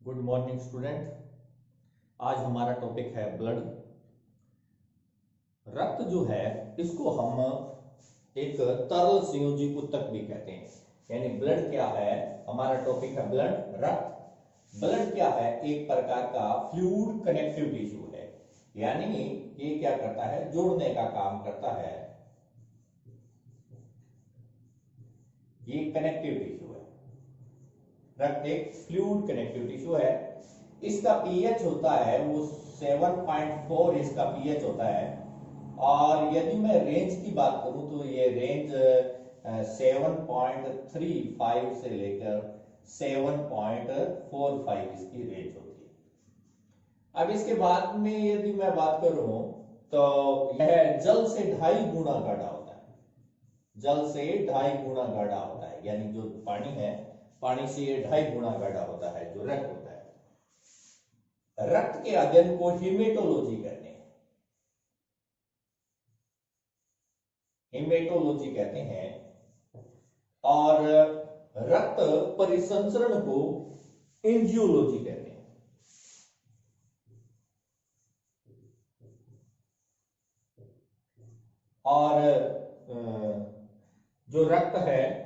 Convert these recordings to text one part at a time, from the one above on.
Good morning student. आज हमारा topic है ब्लड। रक्त जो है इसको हम एक तरल संयोजी ऊतक भी कहते हैं। यानी ब्लड क्या है, हमारा टॉपिक है ब्लड, रक्त। ब्लड क्या है, एक प्रकार का फ्लूइड कनेक्टिव टिश्यू है। यानी ये क्या करता है, जोड़ने का काम करता है। ये कनेक्टिव टिश्यू है। रक्त एक फ्लूइड कनेक्टिव टिश्यू है। इसका पीएच होता है वो 7.4 इसका पीएच होता है। और यदि मैं रेंज की बात करूं तो ये रेंज 7.35 से लेकर 7.45 इसकी रेंज होती है। अब इसके बाद में यदि मैं बात करूं तो यह जल से 2.5 गुना गाढ़ा होता है। जल से 2.5 गुना गाढ़ा होता है। यानी जो पानी है, पानी से 2.5 गुना गाढ़ा होता है जो रक्त होता है। रक्त के अध्ययन को हीमेटोलॉजी कहते हैं। हीमेटोलॉजी कहते हैं। और रक्त परिसंचरण को एंजियोलॉजी कहते हैं। और जो रक्त है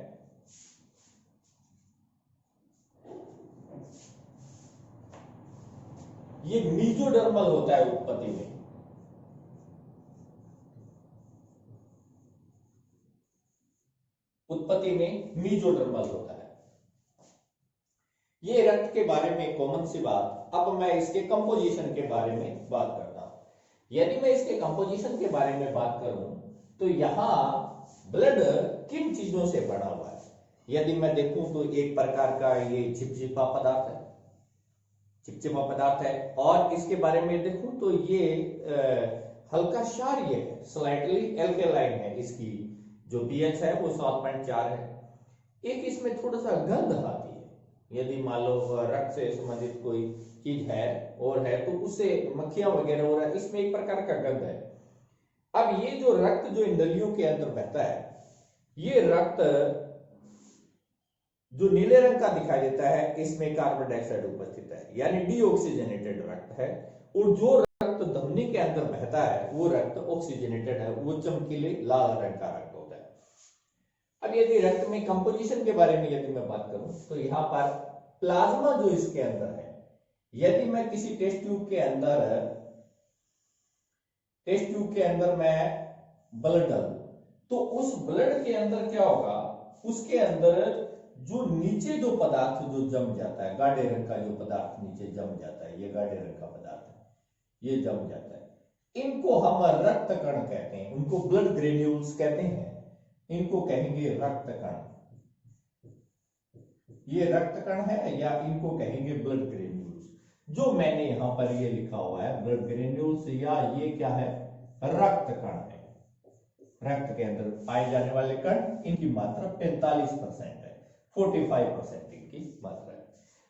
ये मीजोडर्मल होता है उत्पत्ति में। उत्पत्ति में मीजोडर्मल होता है। ये रक्त के बारे में कॉमन सी बात। अब मैं इसके कंपोजिशन के बारे में बात करता हूं। यदि मैं इसके कंपोजिशन के बारे में बात करूं तो यहां ब्लड किन चीजों से बना हुआ है। यदि मैं देखूं तो एक प्रकार का ये चिपचिपा पदार्थ है। चिपचिपा पदार्थ है। और इसके बारे में देखूं तो ये हल्का क्षारीय है, स्लाइटली एल्केलाइन है। इसकी जो पीएच है वो 7.4 है। एक इसमें थोड़ा सा गंध आती है। यदि मान लो रक्त से संबंधित कोई चीज है और है तो उससे मक्खियां वगैरह हो रहा है, इसमें एक प्रकार का गंध है। अब ये जो रक्त जो इन नलियों के अंदर बहता है, ये रक्त जो नीले रंग का दिखाई देता है, इसमें कार्बन डाइऑक्साइड उपस्थित है, यानी डीऑक्सीजनेटेड रक्त है। और जो रक्त धमनी के अंदर बहता है वो रक्त ऑक्सीजनेटेड है, वो चमकीले लाल रंग का रक्त होता है। अब यदि रक्त में कंपोजिशन के बारे में यदि मैं बात करूं तो यहां पर प्लाज्मा जो इसके अंदर है, यदि मैं किसी टेस्ट ट्यूब के अंदर मैं ब्लड डालूं तो उस ब्लड के अंदर क्या होगा, उसके अंदर जो नीचे जो पदार्थ जो जम जाता है, गाढ़े रंग का जो पदार्थ नीचे जम जाता है, ये गाढ़े रंग का पदार्थ है, ये जम जाता है। इनको हम रक्त कण कहते हैं। उनको ब्लड ग्रेन्यूल्स कहते हैं। इनको कहेंगे रक्त कण। ये रक्त कण है या इनको कहेंगे ब्लड ग्रेन्यूल्स। जो मैंने यहां पर ये लिखा हुआ है ब्लड ग्रेन्यूल्स, या ये क्या है, रक्त कण है। रक्त के अंदर पाए जाने वाले कण, इनकी मात्रा 45% है, 45% इनकी मात्रा है।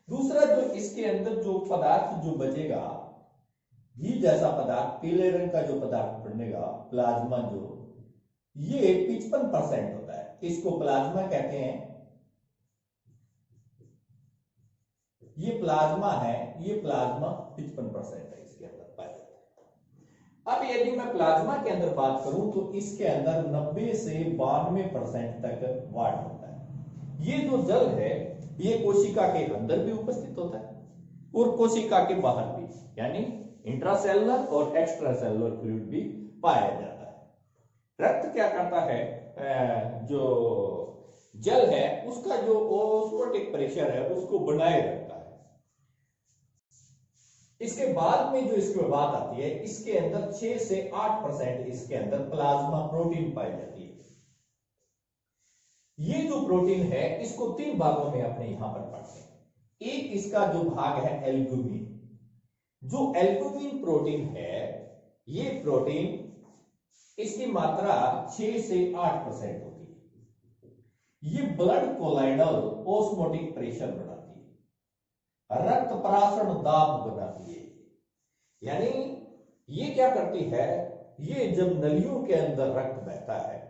दूसरा जो इसके अंदर जो पदार्थ जो बचेगा, घी जैसा पदार्थ, पीले रंग का जो पदार्थ बनेगा, प्लाज्मा, जो ये 55% होता है। इसको प्लाज्मा कहते हैं। ये प्लाज्मा है, ये प्लाज्मा 55% है इसके अंदर पाया जाता है। अब यदि मैं प्लाज्मा के अंदर बात करूं तो इसके अंदर 90 से 92% तक वाट होता है। ये जो जल है ये कोशिका के अंदर भी उपस्थित होता है और कोशिका के बाहर भी, यानी इंट्रासेलुलर और एक्स्ट्रा सेलुलर फ्लूइड भी पाया जाता है। रक्त क्या करता है, जो जल है उसका जो ऑस्मोटिक प्रेशर है उसको बनाए रखता है। इसके बाद में जो इसमें बात आती है, इसके अंदर 6 से 8% इसके अंदर प्लाज्मा प्रोटीन पाई जाती है। ये जो प्रोटीन है इसको 3 भागों में अपने यहां पर पढ़ते हैं। एक इसका जो भाग है एल्ब्यूमिन। जो एल्ब्यूमिन प्रोटीन है, ये प्रोटीन इसकी मात्रा 6 से 8% होती है। ये ब्लड कोलाइडल ऑस्मोटिक प्रेशर बढ़ाती है, रक्त परासरण दाब बनाती है। यानी ये क्या करती है, ये जब नलियों के अंदर रक्त बहता है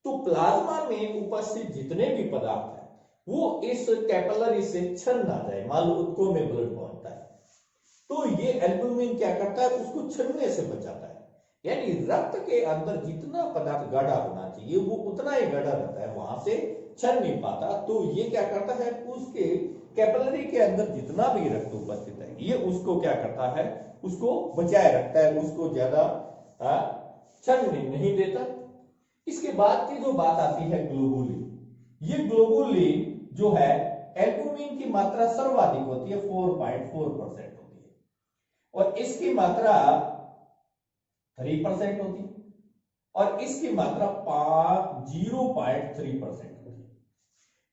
तो प्लाज्मा में उपस्थित जितने भी पदार्थ हैं वो इस कैपिलरी से छन ना जाए, मान लो उत्को में ब्लड पहुंचता है तो ये एल्बुमिन क्या करता है, उसको छनने से बचाता है। यानी रक्त के अंदर जितना पदार्थ गाढ़ा होना चाहिए वो उतना ही गाढ़ा रहता है, वहां से छन नहीं पाता। तो ये क्या करता है, उसके कैपिलरी के अंदर जितना भी रक्त उपस्थित है ये उसको क्या करता है, उसको बचाए रखता है, उसको ज्यादा छन नहीं देता। इसके बाद की जो बात आती है ग्लोबुलिन, ये ग्लोबुलिन जो है एल्बुमिन की मात्रा सर्वाधिक होती है, 4.4% होती है, और इसकी मात्रा 3% होती है, और इसकी मात्रा 0.3% होती है।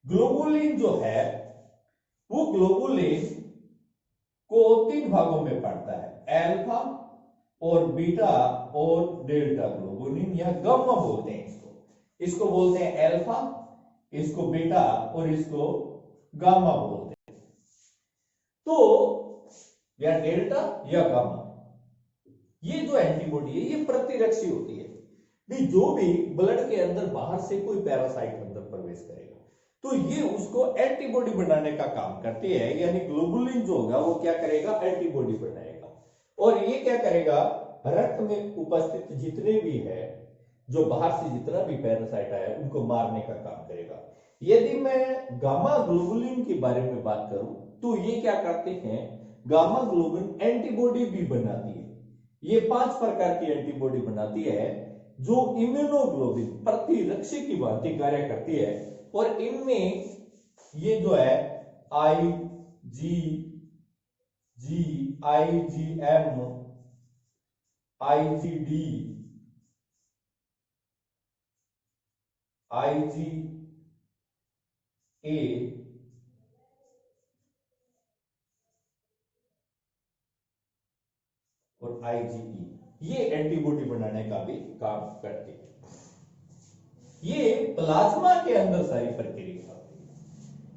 ग्लोबुलिन जो है वो ग्लोबुलिन को 3 भागों में पड़ता है, अल्फा और बीटा और डेल्टा ग्लोबुलिन, या गामा बोलते हैं इसको बोलते हैं अल्फा, इसको बीटा और इसको गामा बोलते हैं। तो या डेल्टा या गामा, ये जो एंटीबॉडी है ये प्रतिरक्षी होती है भी, जो भी ब्लड के अंदर बाहर से कोई पैरासाइट अंदर प्रवेश करेगा तो ये उसको एंटीबॉडी बनाने का काम करती है। यानी ग्लोबुलिन जो होगा वो क्या करेगा, एंटीबॉडी बनाएगा, और ये क्या करेगा, रक्त में उपस्थित जितने भी है, जो बाहर से जितना भी पैरासाइट आया उनको मारने का काम करेगा। यदि मैं गामा ग्लोबुलिन के बारे में बात करूं तो ये क्या करते हैं, गामा ग्लोबुलिन एंटीबॉडी भी बनाती है। ये 5 प्रकार की एंटीबॉडी बनाती है जो इम्यूनोग्लोबिन प्रतिरक्षी की भांति कार्य करती है, और इनमें ये जो है IgM, IgD, IgA और IgE, ये एंटीबॉडी बनाने का भी काम करती है। ये प्लाज्मा के अंदर सारी प्रक्रिया होती है,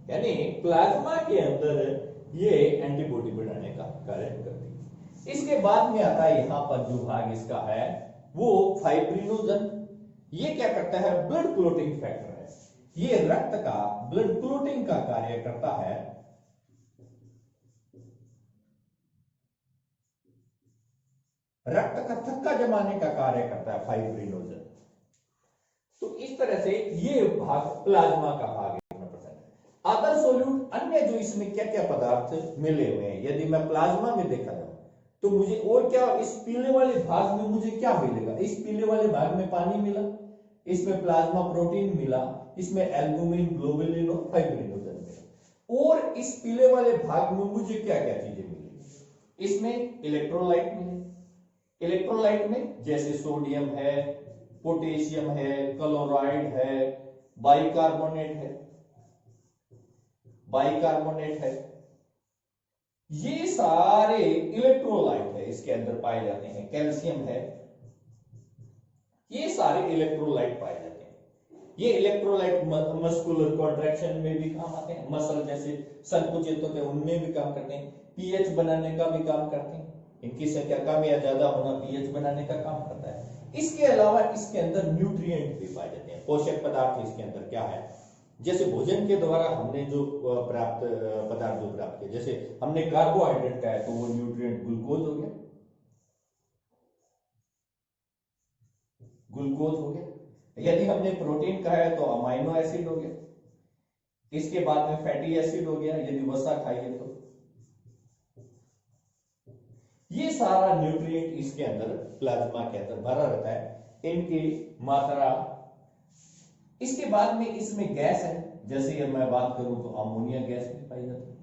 यानी प्लाज्मा के अंदर ये एंटीबॉडी बनाने का कार्य करती है। इसके बाद में आता है यहां पर जो भाग इसका है वो फाइब्रिनोजन। ये क्या करता है, ब्लड क्लोटिंग फैक्टर है, ये रक्त का ब्लड क्लोटिंग का कार्य करता है। रक्त का थक्का जमाने का कार्य करता है फाइब्रिनोजन। तो इस तरह से ये भाग प्लाज्मा का भाग है। अदर सोल्यूट, अन्य जो इसमें क्या क्या पदार्थ मिले हुए हैं, यदि मैं प्लाज्मा में देखा जाऊं तो मुझे और क्या, इस पीले वाले भाग में मुझे क्या मिलेगा, इस पीले वाले भाग में पानी मिला, इसमें प्लाज्मा प्रोटीन मिला, इसमें एल्बुमिन, ग्लोबुलिन और फाइब्रिनोजन मिला, और इस पीले वाले भाग में मुझे क्या क्या चीजें मिली, इसमें इलेक्ट्रोलाइट मिले। इलेक्ट्रोलाइट में जैसे सोडियम है, पोटेशियम है, क्लोराइड है, बाइकार्बोनेट है, ये सारे इलेक्ट्रोलाइट है इसके अंदर पाए जाते हैं। कैल्शियम है, ये सारे इलेक्ट्रोलाइट पाए जाते हैं। ये इलेक्ट्रोलाइट मस्कुलर कॉन्ट्रैक्शन में भी काम आते हैं, मसल जैसे संकुचित होते हैं उनमें भी काम करते हैं, पीएच बनाने का भी काम करते हैं, इनकी संख्या कम या ज्यादा होना पीएच बनाने का काम करता है। इसके अलावा इसके अंदर न्यूट्रिएंट भी पाए जाते हैं, पोषक पदार्थ इसके अंदर क्या है, जैसे भोजन के द्वारा हमने जो प्राप्त पदार्थ जो प्राप्त किए, जैसे हमने कार्बोहाइड्रेट का है तो वो न्यूट्रिएंट ग्लूकोज हो गया, यदि हमने प्रोटीन का है तो अमाइनो एसिड हो गया, इसके बाद में फैटी एसिड हो गया यदि वसा खाइए तो। ये सारा न्यूट्रिएंट इसके अंदर प्लाज्मा के अंदर भरा रहता है, इनकी मात्रा। इसके बाद में इसमें गैस है, जैसे ये मैं बात करूं तो अमोनिया गैस भी पाई जाती है,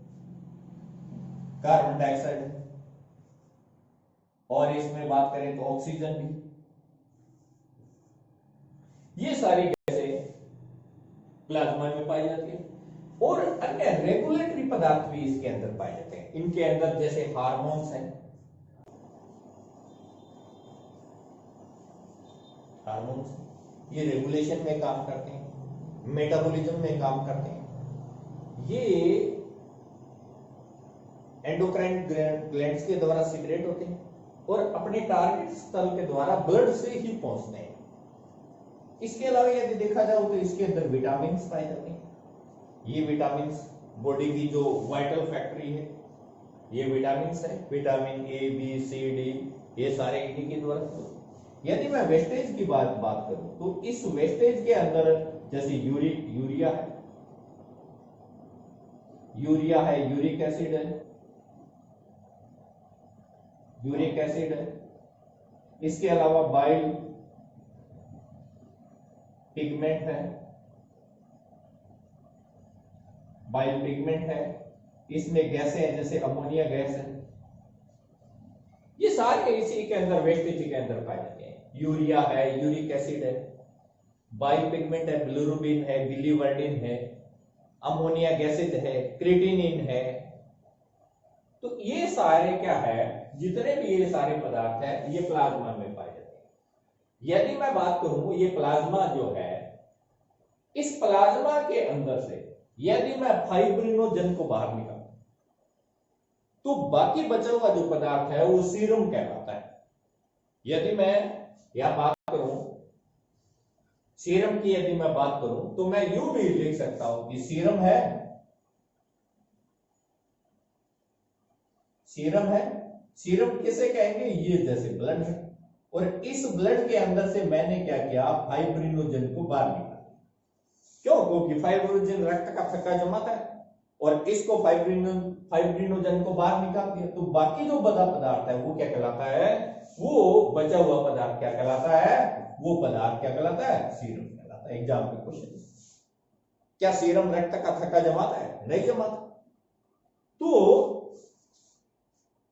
कार्बन डाइऑक्साइड है, और इसमें बात करें तो ऑक्सीजन भी। ये सारी गैसें प्लाज्मा में पाई जाती है, और अन्य रेगुलेटरी पदार्थ भी इसके अंदर पाए जाते हैं। इनके अंदर जैसे हार्मोन्स हैं, ये रेगुलेशन में काम करते हैं, मेटाबॉलिज्म में काम करते हैं, ये एंडोक्राइन ग्लैंड्स के द्वारा सीक्रेट होते हैं, और अपने टारगेट स्थल के द्वारा ब्लड से ही पहुंचते हैं। इसके अलावा यदि देखा जाए तो इसके अंदर विटामिन पाए जाते हैं, ये विटामिन बॉडी की जो वाइटल फैक्ट्री है, ये विटामिन है, vitamin A B C D, ये सारे इन्हीं के द्वारा होते हैं। यदि मैं वेस्टेज की बात करूं तो इस वेस्टेज के अंदर जैसे यूरिया है, यूरिक एसिड है, इसके अलावा बाइल पिगमेंट है, इसमें गैसें हैं जैसे अमोनिया गैस है, ये सारे इसी के अंदर वेस्टेज के अंदर पाए जाते हैं। यूरिया है, यूरिक एसिड है, बाइल पिगमेंट है, बिलिरुबिन है, बिलीवर्डिन है, अमोनिया गैसेज है, क्रिएटिनिन है। तो ये सारे क्या है, जितने भी ये सारे पदार्थ है ये प्लाज्मा में पाए जाते हैं। यदि मैं बात करूं ये प्लाज्मा जो है, इस प्लाज्मा के अंदर से यदि मैं फाइब्रिनोजन को बाहर निकालूं तो बाकी बचा हुआ जो पदार्थ है वो सीरम कहलाता है। यदि मैं यहां बात करूं सीरम की, यदि मैं बात करूं तो मैं यूं भी लिख सकता हूं कि सीरम है, सीरम किसे कहेंगे, ये जैसे ब्लड है, और इस ब्लड के अंदर से मैंने क्या किया, फाइब्रिनोजन को बाहर निकाला। क्यों? क्योंकि फाइब्रिनोजन रक्त का थक्का जमाता है और इसको फाइब्रिनोजन को बाहर निकाल दिया, तो बाकी जो बचा पदार्थ है वो क्या कहलाता है, वो बचा हुआ पदार्थ क्या कहलाता है, वो पदार्थ क्या कहलाता है, सीरम कहलाता है। एग्जाम में क्वेश्चन, क्या सीरम रक्त का थक्का जमाता है? नहीं जमाता। तो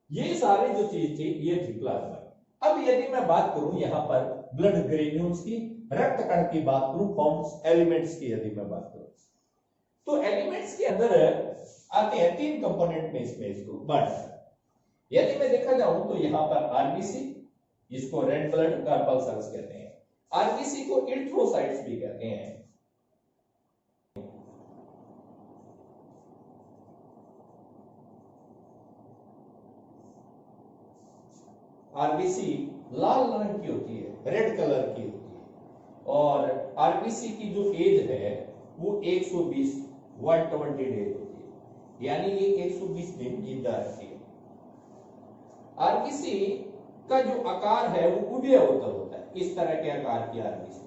ये सारे जो चीज थी ये थी प्लाज्मा। अब यदि मैं बात करूं यहां पर ब्लड ग्रेन्यूल्स की, रक्त कण की बात करूं, फॉर्म्स एलिमेंट्स की यदि मैं बात करूं, तो एलिमेंट्स के अंदर आते हैं 3 कंपोनेंट में, इसमें इसको बांट। यदि मैं देखा जाऊं तो यहां पर आरबीसी, जिसको रेड ब्लड कार्पल सेल्स कहते हैं, आरबीसी को इरिथ्रोसाइट्स भी कहते हैं। आरबीसी लाल रंग की होती है, रेड कलर की होती है, और आरबीसी की जो एज है वो 120 120 डेज होती है, यानी ये 120 दिन जिंदा रहती है। आरबीसी का जो आकार है वो उभयअवतल होता है, इस तरह के आकार की आरबीसी,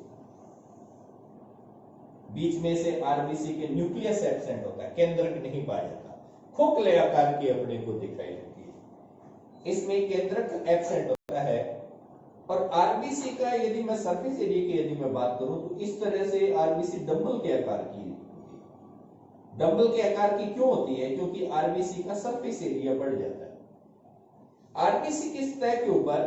बीच में से आरबीसी के न्यूक्लियस एब्सेंट होता है, केंद्रक नहीं पाया जाता, खोखले आकार की अपने को दिखाई देती है, इसमें केंद्रक एब्सेंट होता है। और आरबीसी का यदि मैं सरफेस एरिया की यदि मैं बात करूं तो इस तरह से आरबीसी डंबल के आकार की होती है। डंबल के आकार की क्यों होती है? क्योंकि आरबीसी का सरफेस एरिया बढ़ जाता है। आरबीसी की सतह के ऊपर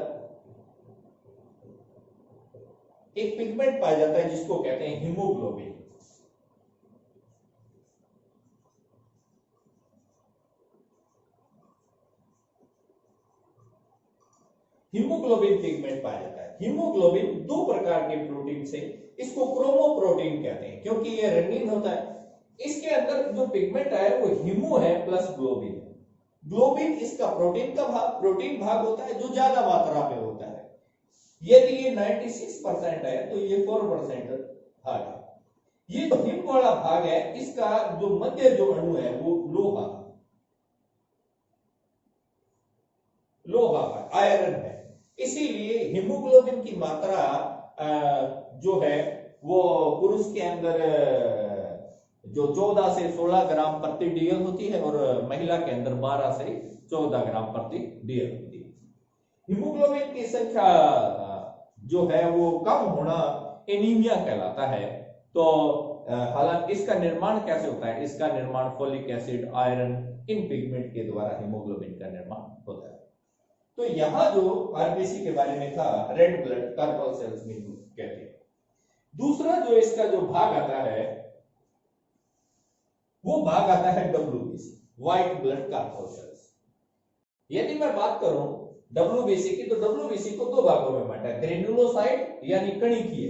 एक पिगमेंट पाया जाता है जिसको कहते हैं हीमोग्लोबिन। हीमोग्लोबिन पिगमेंट पाया जाता है। हीमोग्लोबिन 2 प्रकार के प्रोटीन से, इसको क्रोमोप्रोटीन कहते हैं क्योंकि ये रंगीन होता है। इसके अंदर जो पिगमेंट है वो हीमो है प्लस ग्लोबिन। ग्लोबिन इसका प्रोटीन भाग होता है जो ज्यादा मात्रा में होता है। यदि ये 96% है तो ये 4% भाग है। ये जो हिम वाला भाग है इसका जो मध्य जो अणु है वो लोहा आयरन है, इसीलिए हीमोग्लोबिन की मात्रा जो है वो पुरुष के अंदर जो 14 से 16 ग्राम प्रति डीएल होती है और महिला के अंदर 12 से 14 ग्राम प्रति डीएल होती है। हीमोग्लोबिन की संख्या जो है वो कम होना एनीमिया कहलाता है। तो हालांकि इसका निर्माण कैसे होता है? इसका निर्माण फोलिक एसिड, आयरन, इन पिगमेंट के द्वारा हीमोग्लोबिन का निर्माण होता है। तो यहां जो आरबीसी के बारे में था, रेड ब्लड कार्पल सेल्स में कहते हैं। दूसरा जो इसका जो भाग आता है वो भाग आता है WBC, white blood corpuscle cells. यदि मैं बात करूं डब्ल्यूबीसी की, तो डब्ल्यूबीसी को 2 भागों में बांटा है, ग्रेनुलोसाइट यानी कणिकीय।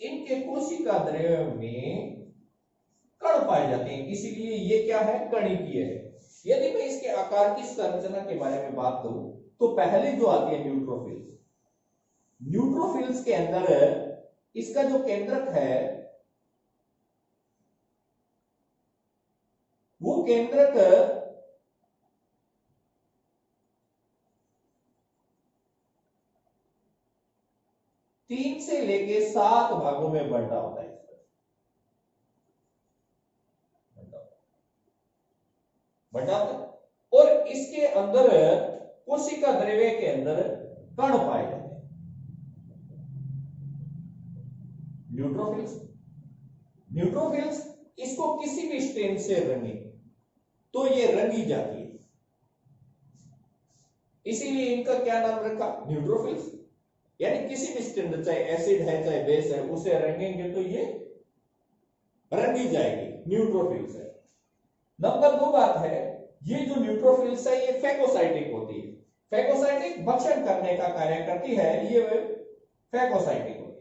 इनके कोशिका द्रव्य में कण पाए जाते हैं, इसीलिए ये क्या है, कणिकीय है। यदि मैं इसके आकार की संरचना के बारे में बात करूं तो पहले जो आती है न्यूट्रोफिल्स। न्यूट्रोफिल्स के अंदर इसका जो केंद्रक है केंद्रक 3 से लेके 7 भागों में बंटा होता है। बंटा होता है और इसके अंदर कोशिका द्रव्य के अंदर कण पाए जाते हैं, न्यूट्रोफिल्स। न्यूट्रोफिल्स इसको किसी भी स्ट्रेन से रंगे तो ये रंगी जाती है, इसीलिए इनका क्या नाम रखा, न्यूट्रोफिल्स। यानी किसी भी स्ट्रेन, चाहे एसिड है चाहे बेस है, उसे रंगेंगे तो ये रंगी जाएगी, न्यूट्रोफिल्स है। नंबर 2 बात है, ये जो न्यूट्रोफिल्स है ये फैगोसाइटिक होती है। फैगोसाइटिक भक्षण करने का कार्य करती है, ये फैगोसाइटिक होती है।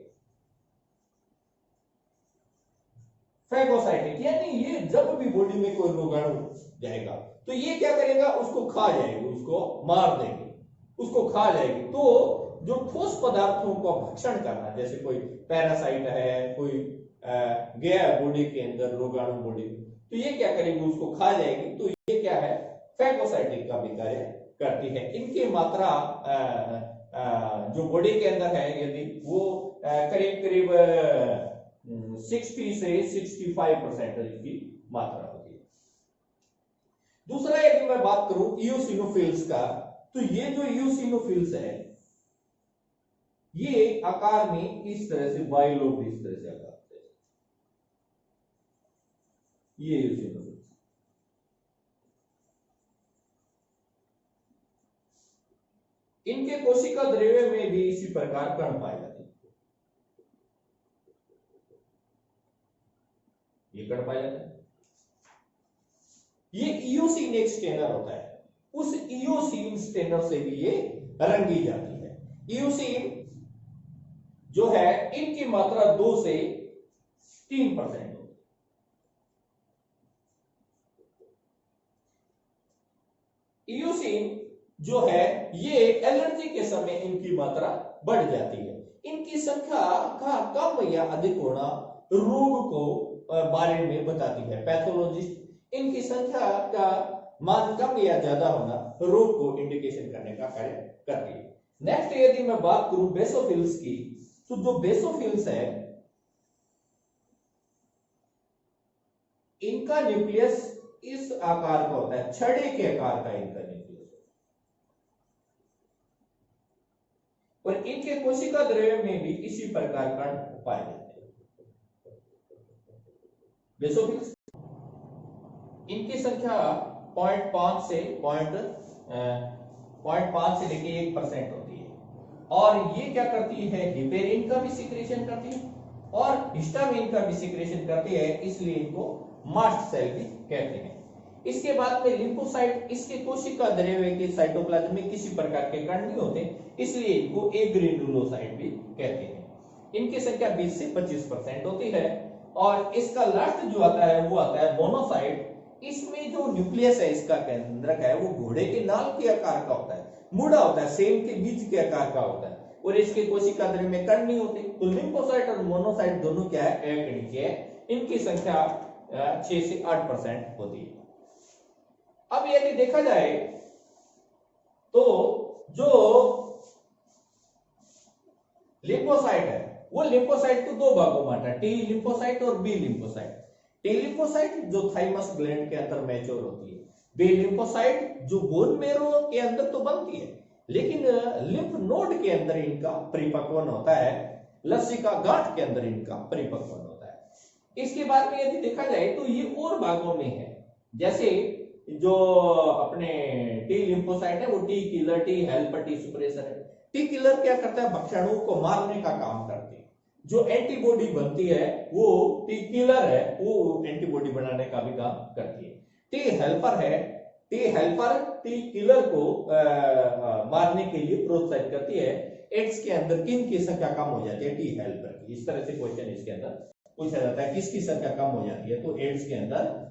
फैगोसाइटिक यानी ये जब भी बॉडी में कोई रोगाणु जाएगा तो ये क्या करेगा, उसको खा जाएगी, उसको मार देगी, उसको खा जाएगी। तो जो ठोस पदार्थों को भक्षण करना, जैसे कोई पैरासाइट है, कोई गया बॉडी के अंदर रोगाणु बॉडी, तो ये क्या करेगी, उसको खा जाएगी। तो ये क्या है, फैगोसाइटिक का भी कार्य करती है। इनकी मात्रा जो बॉडी के अंदर है, यदि वो करीब करीब 60 से 65% की मात्रा होती है। दूसरा यदि मैं बात करूं इओसिनोफिल्स का, तो ये जो इओसिनोफिल्स है ये आकार में इस तरह से बाइलोब, इस तरह से आकार, ये इओसिनोफिल्स। इनके कोशिका द्रव्य में भी इसी प्रकार कण पाए जाते हैं, ये कण पाए जाते हैं। ये इओसिन एक स्टेनर होता है, उस इओसिन स्टेनर से भी ये रंगी जाती है। इओसिन जो है इनकी मात्रा 2 से 3% होती है। इओसिन जो है ये एलर्जी के समय इनकी मात्रा बढ़ जाती है। इनकी संख्या का कम या अधिक होना रोग को बारे में बताती है। पैथोलॉजिस्ट इनकी संख्या का मान कम या ज्यादा होना रोग को इंडिकेशन करने का कार्य करती है। नेक्स्ट यदि मैं बात करूं बेसोफिल्स की, तो जो बेसोफिल्स है इनका न्यूक्लियस इस आकार का होता है, छड़े के आकार का इनका न्यूक्लियस, और इनके कोशिका द्रव्य में भी इसी प्रकार कण पाए जाते हैं। बेसोफिल्स इनकी संख्या 0.5 से 0.5 से लेके 1% होती है, और ये क्या करती है, हिपेरिन का भी सिक्रेशन करती है और हिस्टामिन का भी सिक्रेशन करती है, इसलिए इनको मास्ट सेल भी कहते हैं। इसके बाद में लिम्फोसाइट, इसके कोशिका द्रव्य के साइटोप्लाज्म में किसी प्रकार के कण नहीं होते, इसलिए इनको एग्रेनुलोसाइट भी कहते हैं। इनकी संख्या 20 से 25% होती है। और इसका लास्ट जो आता है वो आता है मोनोसाइट। इसमें जो न्यूक्लियस है, इसका केंद्रक है, वो घोड़े के नाल के आकार का होता है, मुड़ा होता है, सेम के बीज के आकार का होता है, और इसके कोशिका द्रव्य में कण नहीं होते। तो लिम्फोसाइट और मोनोसाइट दोनों क्या है, एक कणी के है। इनकी संख्या 6 से 8% होती है। अब यदि देखा जाए तो जो लिम्फोसाइट है वो लिम्फोसाइट को 2 भागों में बांटा, टी लिम्फोसाइट और बी लिम्फोसाइट। टी लिम्फोसाइट जो थाइमस ग्लैंड के अंदर मैच्योर होती है, बी लिम्फोसाइट जो बोन मैरो के अंदर तो बनती है, लेकिन लिम्फ नोड के अंदर इनका परिपक्वन होता है, लसिका गांठ के अंदर इनका परिपक्वन होता है। इसके बाद में यदि देखा जाए तो ये और भागों में है, जैसे जो अपने टी लिम्फोसाइट है वो T killer, T helper, T suppressor है। टी किलर क्या करता है, भक्षणों को मारने का काम करती है। जो एंटीबॉडी बनती है वो टी किलर है, वो एंटीबॉडी बनाने का भी काम करती है। टी हेल्पर है, टी हेल्पर टी किलर को मारने के लिए प्रोत्साहित करती है। एड्स के अंदर किन की संख्या कम हो जाती है, टी हेल्पर की। इस तरह से क्वेश्चन इसके अंदर पूछा जाता है, किसकी संख्या कम हो जाती है, तो एड्स के अंदर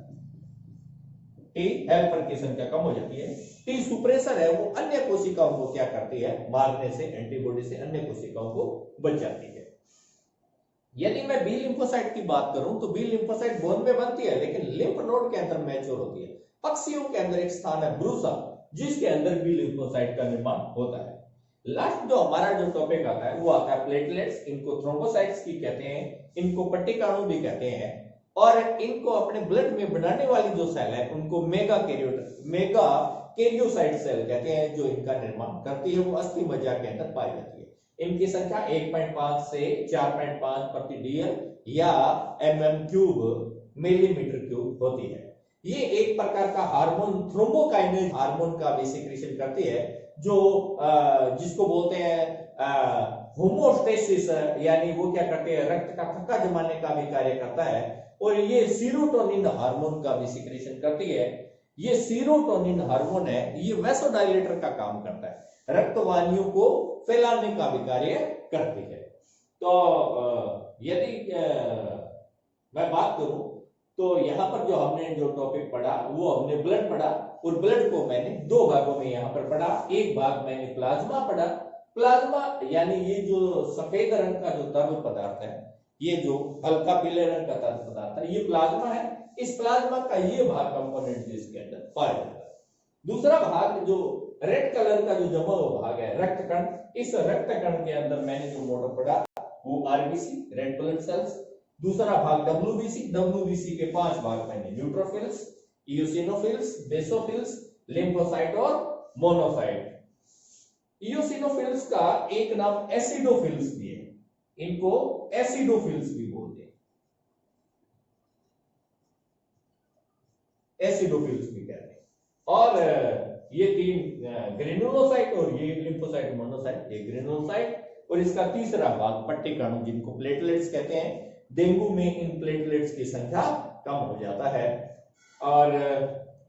टी हेल्पर की संख्या कम हो जाती है। टी सुप्रेसर है, वो अन्य कोशिकाओं को क्या करती है, मारने से, एंटीबॉडी से अन्य कोशिकाओं को बचाती है। यदि मैं बी लिम्फोसाइट की बात करूं तो बी लिम्फोसाइट बोन में बनती है, लेकिन लिम्फ नोड के अंदर मैच्योर होती है। पक्षियों के अंदर एक स्थान है ब्रूसा, जिसके अंदर भी लिम्फोसाइट का निर्माण होता है। लास्ट जो हमारा जो टॉपिक आता है वो आता है प्लेटलेट्स। इनको थ्रोम्बोसाइट्स की कहते हैं, इनको पट्टिकाणु भी कहते हैं, और इनको अपने ब्लड में बनाने वाली जो सेल है उनको मेगा कैरियोसाइट सेल कहते हैं, जो इनका निर्माण करती है। वो अस्थि मज्जा के अंदर पाई जाती है। इनकी संख्या 1.5 से 4.5 प्रति डीएल या mm³ मिलीमीटर क्यूब होती है। ये एक प्रकार का हार्मोन थ्रोम्बोकाइनेज हार्मोन का भी सिक्रीशन करती है, जो जिसको बोलते हैं होमोस्टेसिस, यानी वो क्या करते हैं, रक्त का थक्का जमाने का भी कार्य करता है। और ये सीरोटोनिन हार्मोन का भी सिक्रीशन करती है। ये सीरोटोनिन हार्मोन है, ये वैसोडाइलेटर का काम करता है, रक्तवाहिनियों को फैलाने का भी कार्य करती है। तो यदि मैं बात करूं तो यहाँ पर जो हमने जो टॉपिक पढ़ा वो हमने ब्लड पढ़ा, और ब्लड को मैंने दो भागों में यहाँ पर पढ़ा। एक भाग मैंने प्लाज्मा पढ़ा। प्लाज्मा यानी ये जो सफेद रंग का जो तरल पदार्थ है, ये जो हल्का पीले रंग का तरल पदार्थ है, ये प्लाज्मा है। इस प्लाज्मा का ये भाग कंपोनेंट जिसके अंदर पाया जाता है। दूसरा भाग जो रेड कलर का जो जमा हुआ भाग है, रक्त कण, इस रक्त कण के अंदर मैंने जो मोटर पढ़ा वो आरबीसी, रेड ब्लड सेल्स। दूसरा भाग डब्ल्यूबीसी, डब्ल्यूबीसी के 5 भाग मैंने न्यूट्रोफिल्स, इओसिनोफिल्स, बेसोफिल्स, लिम्फोसाइट और मोनोसाइट। इओसिनोफिल्स का एक नाम एसिडोफिल्स भी है, इनको एसिडोफिल्स भी बोलते हैं, एसिडोफिल्स भी कहते हैं। और ये 3 ग्रेनुलोसाइट और ये लिम्फोसाइट, मोनोसाइट, ये ग्रेनुलोसाइट। और इसका तीसरा भाग पट्टिकाणु, जिनको प्लेटलेट्स कहते हैं। डेंगू में इन प्लेटलेट्स की संख्या कम हो जाता है, और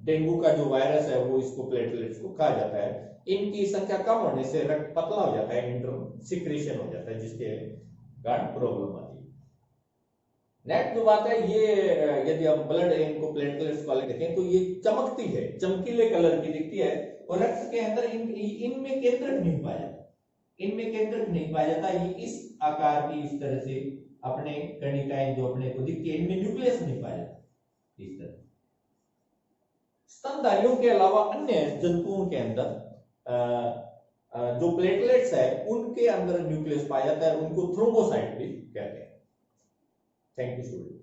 डेंगू का जो वायरस है वो इसको प्लेटलेट्स को खा जाता है। इनकी संख्या कम होने से रक्त पतला हो जाता है, इंटर सिक्रीशन हो जाता है, जिसके कारण प्रॉब्लम आती है। नेक्स्ट जो बात है, ये यदि हम ब्लड इनको प्लेटलेट्स वाले कहते हैं, तो ये चमकती है, चमकीले कलर की दिखती है, और रक्त के अंदर इनमें केंद्रक नहीं पाया जाता, इनमें केंद्रक नहीं पाया जाता। ये इस आकार की इस तरह से अपने कणिकाएं जो अपने को दिखती है, इनमें न्यूक्लियस नहीं पाया जाता इस तरह। स्तनधारियों के अलावा अन्य जंतुओं के अंदर जो प्लेटलेट्स है उनके अंदर न्यूक्लियस पाया जाता है, उनको थ्रोम्बोसाइट भी कहते हैं। Thank you student.